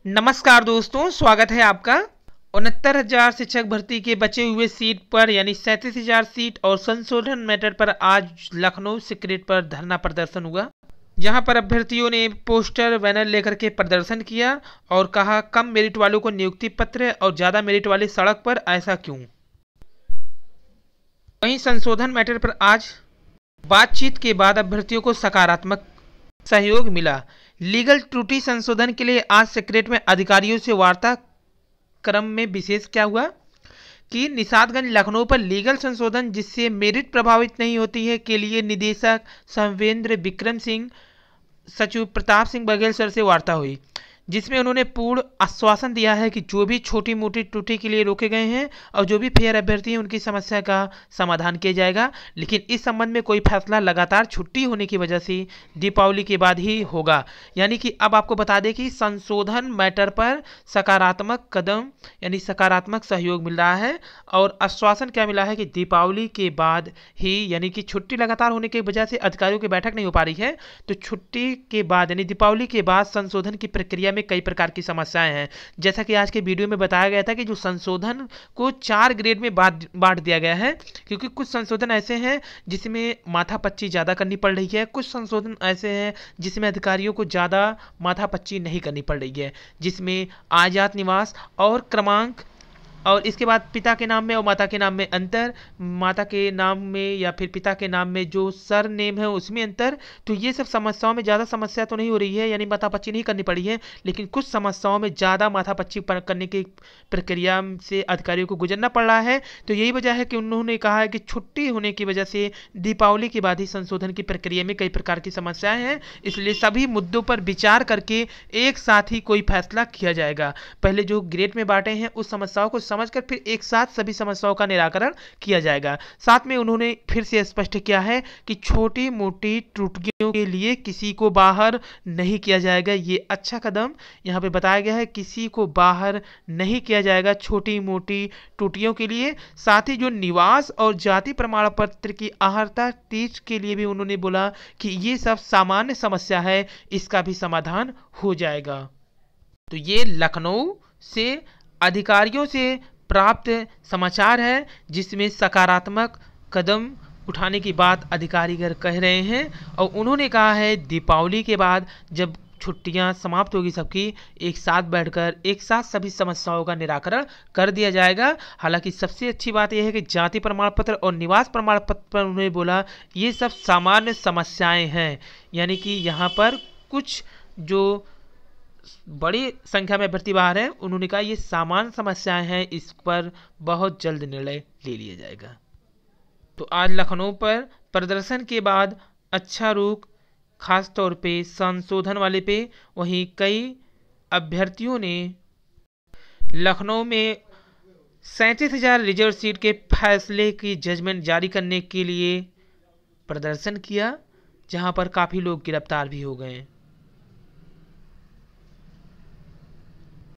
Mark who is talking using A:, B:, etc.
A: नमस्कार दोस्तों, स्वागत है आपका। 69,000 शिक्षक भर्ती के बचे हुए सीट पर यानी 37,000 सीट और संशोधन मैटर पर आज लखनऊ सेक्रेटेरिएट पर धरना प्रदर्शन हुआ। जहां पर अभ्यर्थियों ने पोस्टर बैनर लेकर के प्रदर्शन किया और कहा कम मेरिट वालों को नियुक्ति पत्र और ज्यादा मेरिट वाले सड़क पर, ऐसा क्यों। वहीं संशोधन मैटर पर आज बातचीत के बाद अभ्यर्थियों को सकारात्मक सहयोग मिला। लीगल त्रुटि संशोधन के लिए आज सेक्रेटेरिएट में अधिकारियों से वार्ता क्रम में विशेष क्या हुआ कि निषादगंज लखनऊ पर लीगल संशोधन जिससे मेरिट प्रभावित नहीं होती है के लिए निदेशक संवेंद्र विक्रम सिंह, सचिव प्रताप सिंह बघेल सर से वार्ता हुई, जिसमें उन्होंने पूर्ण आश्वासन दिया है कि जो भी छोटी मोटी त्रुटि के लिए रोके गए हैं और जो भी फेयर अभ्यर्थी हैं उनकी समस्या का समाधान किया जाएगा। लेकिन इस संबंध में कोई फैसला लगातार छुट्टी होने की वजह से दीपावली के बाद ही होगा। यानी कि अब आपको बता दें कि संशोधन मैटर पर सकारात्मक कदम यानी सकारात्मक सहयोग मिल रहा है और आश्वासन क्या मिला है कि दीपावली के बाद ही, यानी कि छुट्टी लगातार होने की वजह से अधिकारियों की बैठक नहीं हो पा रही है, तो छुट्टी के बाद यानी दीपावली के बाद संशोधन की प्रक्रिया में कई प्रकार की समस्याएं हैं। जैसा कि आज के वीडियो में बताया गया था कि जो संशोधन को 4 ग्रेड में बांट दिया गया है, क्योंकि कुछ संशोधन ऐसे हैं जिसमें माथापच्ची ज़्यादा करनी पड़ रही है, कुछ संशोधन ऐसे हैं जिसमें अधिकारियों को ज़्यादा माथापच्ची नहीं करनी पड़ रही है, जिसमें आयात निवास और क्रमांक और इसके बाद पिता के नाम में और माता के नाम में अंतर, माता के नाम में या फिर पिता के नाम में जो सर नेम है उसमें अंतर। तो ये सब समस्याओं में ज़्यादा समस्या तो नहीं हो रही है, यानी माथापच्ची नहीं करनी पड़ी है, लेकिन कुछ समस्याओं में ज़्यादा माथापच्ची करने की प्रक्रिया से अधिकारियों को गुजरना पड़ रहा है। तो यही वजह है कि उन्होंने कहा है कि छुट्टी होने की वजह से दीपावली के बाद ही संशोधन की प्रक्रिया में कई प्रकार की समस्याएं हैं, इसलिए सभी मुद्दों पर विचार करके एक साथ ही कोई फैसला किया जाएगा। पहले जो ग्रेड में बांटे हैं उस समस्याओं को समझकर फिर एक साथ सभी समस्याओं का निराकरण किया जाएगा। साथ में उन्होंने फिर से स्पष्ट किया है कि छोटी मोटी त्रुटियों के लिए किसी को बाहर नहीं किया जाएगा। ये अच्छा कदम यहाँ पे बताया गया है, किसी को बाहर नहीं किया जाएगा छोटी मोटी त्रुटियों के लिए। साथ ही जो निवास और जाति प्रमाण पत्र की अर्हता तीज के लिए भी उन्होंने बोला कि ये सब सामान्य समस्या है, इसका भी समाधान हो जाएगा। तो ये लखनऊ से अधिकारियों से प्राप्त समाचार है, जिसमें सकारात्मक कदम उठाने की बात अधिकारीगण कह रहे हैं और उन्होंने कहा है दीपावली के बाद जब छुट्टियां समाप्त होगी सबकी, एक साथ बैठकर एक साथ सभी समस्याओं का निराकरण कर दिया जाएगा। हालांकि सबसे अच्छी बात यह है कि जाति प्रमाण पत्र और निवास प्रमाण पत्र पर उन्होंने बोला ये सब सामान्य समस्याएं हैं, यानी कि यहाँ पर कुछ जो बड़ी संख्या में अभ्यर्थी बाहर हैं, उन्होंने कहा ये सामान्य समस्याएं हैं, इस पर बहुत जल्द निर्णय ले लिया जाएगा। तो आज लखनऊ पर प्रदर्शन के बाद अच्छा रुख खास तौर पे संशोधन वाले पे, वहीं कई अभ्यर्थियों ने लखनऊ में 37,000 रिजर्व सीट के फैसले की जजमेंट जारी करने के लिए प्रदर्शन किया, जहां पर काफ़ी लोग गिरफ्तार भी हो गए।